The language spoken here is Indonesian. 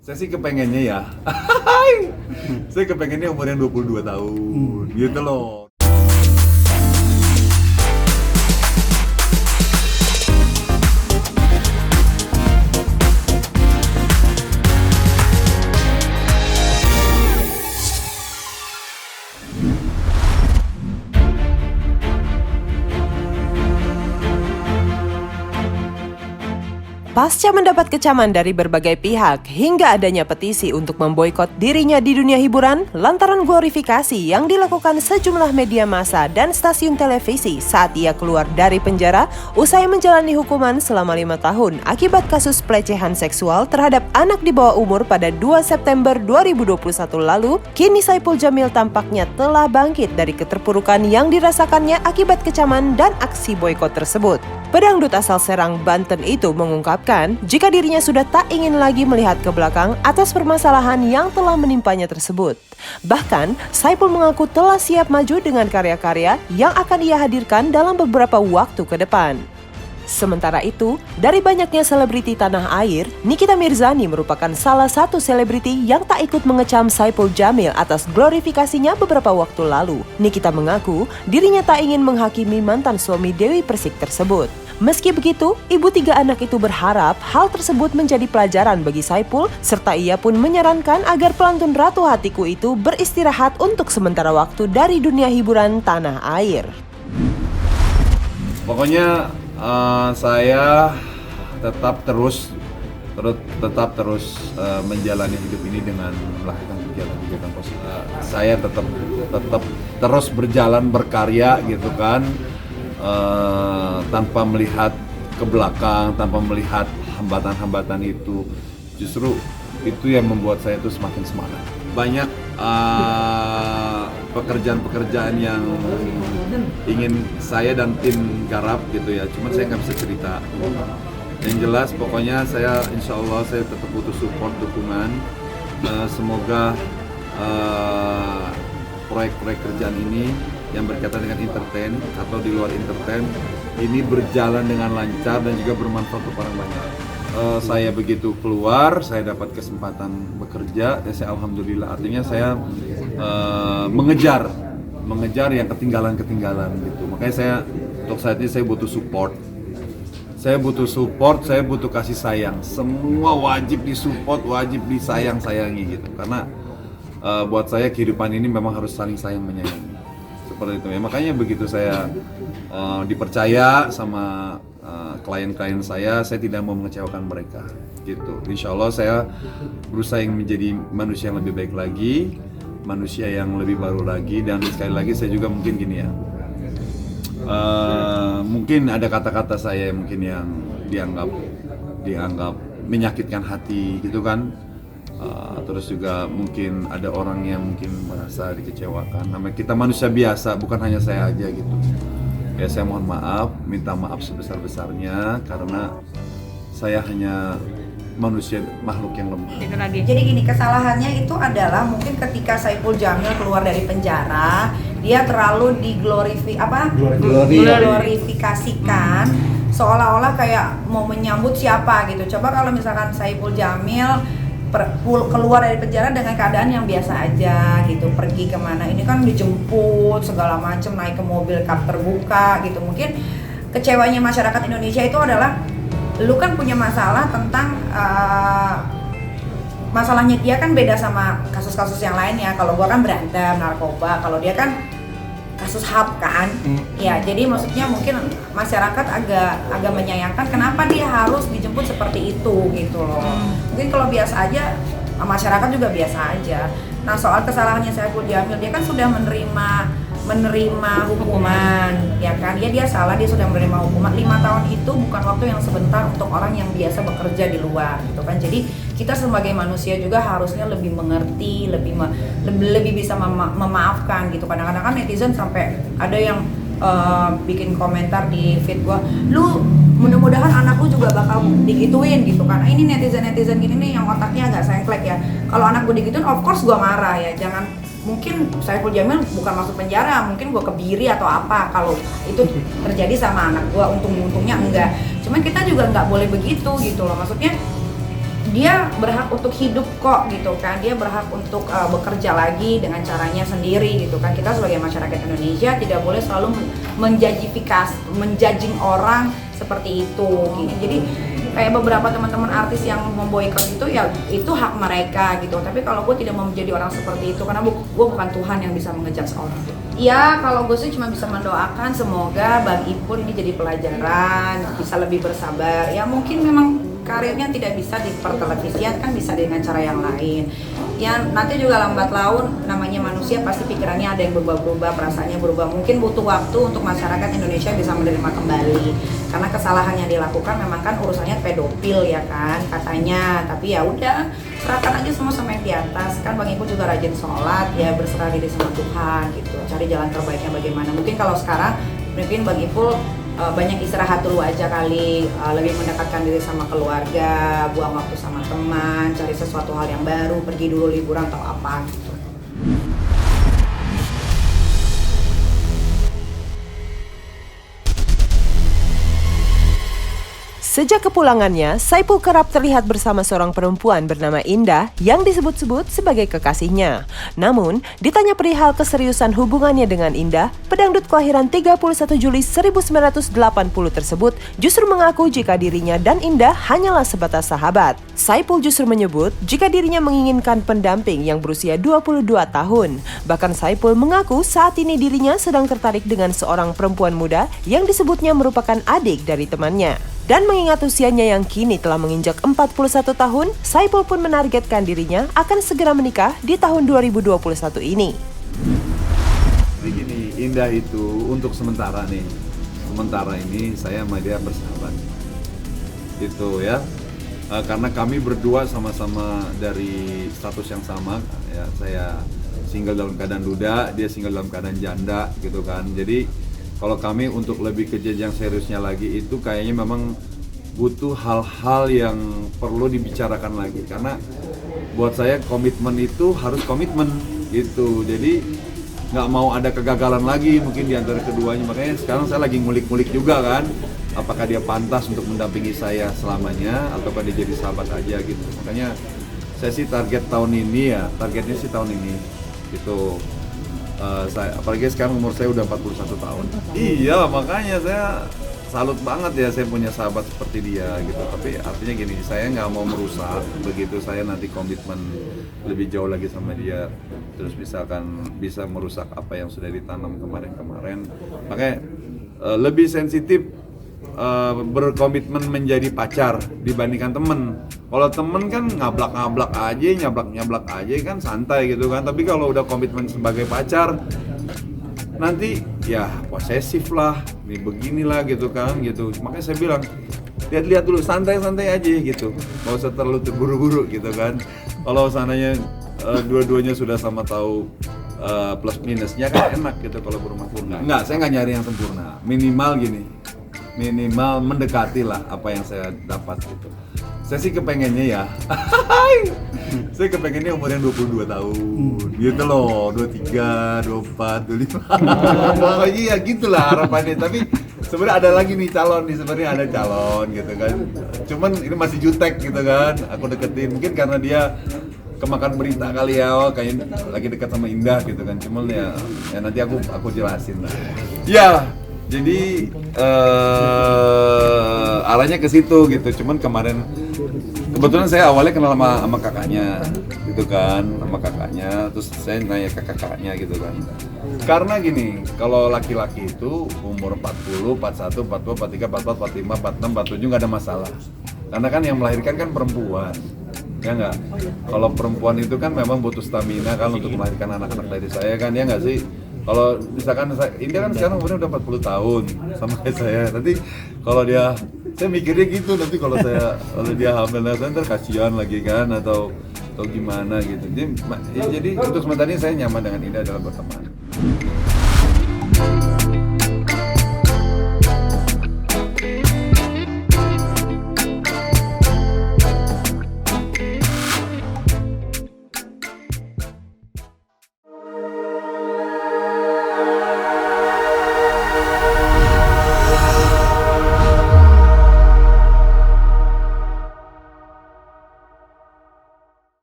Saya sih kepengennya ya, saya kepengennya umurnya 22 tahun, gitu loh. Pasca mendapat kecaman dari berbagai pihak hingga adanya petisi untuk memboikot dirinya di dunia hiburan lantaran glorifikasi yang dilakukan sejumlah media massa dan stasiun televisi saat ia keluar dari penjara usai menjalani hukuman selama 5 tahun akibat kasus pelecehan seksual terhadap anak di bawah umur pada 2 September 2021 lalu, kini Saipul Jamil tampaknya telah bangkit dari keterpurukan yang dirasakannya akibat kecaman dan aksi boikot tersebut. Pedangdut asal Serang, Banten itu mengungkapkan jika dirinya sudah tak ingin lagi melihat ke belakang atas permasalahan yang telah menimpanya tersebut. Bahkan, Saipul mengaku telah siap maju dengan karya-karya yang akan ia hadirkan dalam beberapa waktu ke depan. Sementara itu, dari banyaknya selebriti tanah air, Nikita Mirzani merupakan salah satu selebriti yang tak ikut mengecam Saipul Jamil atas glorifikasinya beberapa waktu lalu. Nikita mengaku dirinya tak ingin menghakimi mantan suami Dewi Persik tersebut. Meski begitu, ibu 3 anak itu berharap hal tersebut menjadi pelajaran bagi Saipul, serta ia pun menyarankan agar pelantun Ratu Hatiku itu beristirahat untuk sementara waktu dari dunia hiburan tanah air. Pokoknya saya tetap terus menjalani hidup ini dengan melakukan kegiatan-kegiatan positif. Saya tetap terus berjalan berkarya gitu kan, tanpa melihat ke belakang, tanpa melihat hambatan-hambatan itu. Justru itu yang membuat saya itu semakin semangat. Banyak pekerjaan-pekerjaan yang ingin saya dan tim garap gitu ya, cuman saya nggak bisa cerita. Yang jelas pokoknya saya insya Allah saya tetap butuh support, dukungan. Semoga proyek-proyek kerjaan ini yang berkaitan dengan entertain atau di luar entertain ini berjalan dengan lancar dan juga bermanfaat untuk orang banyak. Saya begitu keluar, saya dapat kesempatan bekerja, ya saya alhamdulillah. Artinya saya mengejar yang ketinggalan gitu. Makanya saya untuk saat ini saya butuh support. Saya butuh kasih sayang. Semua wajib disupport, wajib sayangi gitu. Karena buat saya kehidupan ini memang harus saling sayang menyayangi. Seperti itu ya. Makanya begitu saya dipercaya sama klien-klien saya tidak mau mengecewakan mereka gitu. Insya Allah saya berusaha menjadi manusia yang lebih baik lagi, manusia yang lebih baru lagi. Dan sekali lagi saya juga mungkin gini ya, mungkin ada kata-kata saya mungkin yang dianggap menyakitkan hati gitu kan. Terus juga mungkin ada orang yang mungkin merasa dikecewakan. Namanya kita manusia biasa, bukan hanya saya aja gitu. Ya saya mohon maaf, minta maaf sebesar-besarnya karena saya hanya manusia, makhluk yang lemah. Itu lagi. Jadi gini, kesalahannya itu adalah mungkin ketika Saipul Jamil keluar dari penjara, dia terlalu diglorifikasikan seolah-olah kayak mau menyambut siapa gitu. Coba kalau misalkan Saipul Jamil keluar dari penjara dengan keadaan yang biasa aja gitu, pergi kemana, ini kan dijemput segala macam, naik ke mobil kap terbuka gitu. Mungkin kecewanya masyarakat Indonesia itu adalah lu kan punya masalah tentang masalahnya dia kan beda sama kasus-kasus yang lainnya. Kalau gua kan berantem, narkoba, kalau dia kan kasus HAM kan. Ya, jadi maksudnya mungkin masyarakat agak menyayangkan kenapa dia harus dijemput seperti itu gitu loh. Mungkin kalau biasa aja masyarakat juga biasa aja. Nah, soal kesalahannya Saipul Jamil, dia kan sudah menerima hukuman, ya kan? Dia salah, dia sudah menerima hukuman. 5 tahun itu bukan waktu yang sebentar untuk orang yang biasa bekerja di luar, gitu kan? Jadi kita sebagai manusia juga harusnya lebih mengerti, lebih bisa memaafkan, gitu. Kadang-kadang kan netizen sampai ada yang bikin komentar di feed gua, lu mudah-mudahan anak lu juga bakal digituin gitu kan. Ini netizen gini nih yang otaknya agak sengklek ya. Kalau anak gua digituin, of course gua marah ya. Jangan, mungkin Saipul Jamil bukan masuk penjara, mungkin gua kebiri atau apa kalau itu terjadi sama anak gua. Untungnya enggak. Cuman kita juga nggak boleh begitu gitu loh. Maksudnya dia berhak untuk hidup kok gitu kan, dia berhak untuk bekerja lagi dengan caranya sendiri gitu kan. Kita sebagai masyarakat Indonesia tidak boleh selalu menjudging orang seperti itu gitu. Jadi kayak beberapa teman-teman artis yang memboikot itu, ya itu hak mereka gitu. Tapi kalau gue tidak mau menjadi orang seperti itu, karena gue bukan Tuhan yang bisa mengejudge orang. Ya kalau gue sih cuma bisa mendoakan semoga Bang Ipul ini jadi pelajaran, bisa lebih bersabar. Ya mungkin memang karirnya tidak bisa di pertelevisian, kan bisa dengan cara yang lain. Ya nanti juga lambat laun, namanya manusia pasti pikirannya ada yang berubah-berubah, perasaannya berubah. Mungkin butuh waktu untuk masyarakat Indonesia bisa menerima kembali. Karena kesalahan yang dilakukan memang kan urusannya pedofil ya kan katanya. Tapi ya udah, serahkan aja semua sama yang di atas. Kan Bang Ipul juga rajin sholat, ya berserah diri sama Tuhan gitu. Cari jalan terbaiknya bagaimana. Mungkin kalau sekarang mungkin Bang Ipul banyak istirahat dulu aja kali, lebih mendekatkan diri sama keluarga, buang waktu sama teman, cari sesuatu hal yang baru, pergi dulu liburan atau apa gitu. Sejak kepulangannya, Saipul kerap terlihat bersama seorang perempuan bernama Indah yang disebut-sebut sebagai kekasihnya. Namun, ditanya perihal keseriusan hubungannya dengan Indah, pedangdut kelahiran 31 Juli 1980 tersebut justru mengaku jika dirinya dan Indah hanyalah sebatas sahabat. Saipul justru menyebut jika dirinya menginginkan pendamping yang berusia 22 tahun. Bahkan Saipul mengaku saat ini dirinya sedang tertarik dengan seorang perempuan muda yang disebutnya merupakan adik dari temannya. Dan mengingat usianya yang kini telah menginjak 41 tahun, Saipul pun menargetkan dirinya akan segera menikah di tahun 2021 ini. Jadi gini, Indah itu untuk sementara ini saya sama dia bersahabat. Itu ya. Karena kami berdua sama-sama dari status yang sama, ya saya single dalam keadaan duda, dia single dalam keadaan janda gitu kan. Jadi kalau kami untuk lebih ke jenjang seriusnya lagi itu kayaknya memang butuh hal-hal yang perlu dibicarakan lagi. Karena buat saya komitmen itu harus komitmen gitu. Jadi nggak mau ada kegagalan lagi mungkin di antara keduanya. Makanya sekarang saya lagi ngulik-ngulik juga kan, apakah dia pantas untuk mendampingi saya selamanya ataukah dia jadi sahabat aja gitu. Makanya saya sih targetnya sih tahun ini gitu. Apalagi sekarang umur saya udah 41 tahun. Iya, makanya saya salut banget ya saya punya sahabat seperti dia gitu. Tapi artinya gini, saya nggak mau merusak begitu saya nanti komitmen lebih jauh lagi sama dia, terus misalkan bisa merusak apa yang sudah ditanam kemarin-kemarin. Makanya lebih sensitif berkomitmen menjadi pacar dibandingkan temen. Kalau temen kan ngablak-ngablak aja, nyablak-nyablak aja kan santai gitu kan. Tapi kalau udah komitmen sebagai pacar, nanti ya posesif lah, nih beginilah gitu kan gitu. Makanya saya bilang, lihat-lihat dulu, santai-santai aja gitu, nggak usah terlalu terburu-buru gitu kan. Kalau seandainya dua-duanya sudah sama tahu plus minusnya kan enak gitu kalau berumah tangga. Enggak, saya nggak nyari yang sempurna, minimal mendekati lah apa yang saya dapat gitu. Saya sih kepengennya ya, saya kepengennya umur yang 22 tahun, gitu loh, 23, 24, 25, pokoknya ya gitulah harapannya. Tapi sebenarnya ada lagi nih calon sebenarnya ada calon gitu kan. Cuman ini masih jutek gitu kan, aku deketin, mungkin karena dia kemakan berita kali ya, kayak lagi dekat sama Indah gitu kan. Cuman ya nanti aku jelasin lah. Ya. Jadi arahnya ke situ gitu. Cuman kemarin kebetulan saya awalnya kenal sama kakaknya gitu kan, sama kakaknya. Terus saya nanya ke kakaknya gitu kan. Karena gini, kalau laki-laki itu umur 40, 41, 42, 43, 44, 45, 46, 47 nggak ada masalah. Karena kan yang melahirkan kan perempuan. Ya nggak? Kalau perempuan itu kan memang butuh stamina kan untuk melahirkan anak-anak dari saya kan, ya nggak sih? Kalau misalkan Indah kan sekarang umurnya udah 40 tahun sama kayak saya. Nanti kalau saya mikirnya gitu, nanti kalau dia hamil ntar kasihan lagi kan atau gimana gitu. Jadi untuk sementara ini saya nyaman dengan Indah dalam berteman.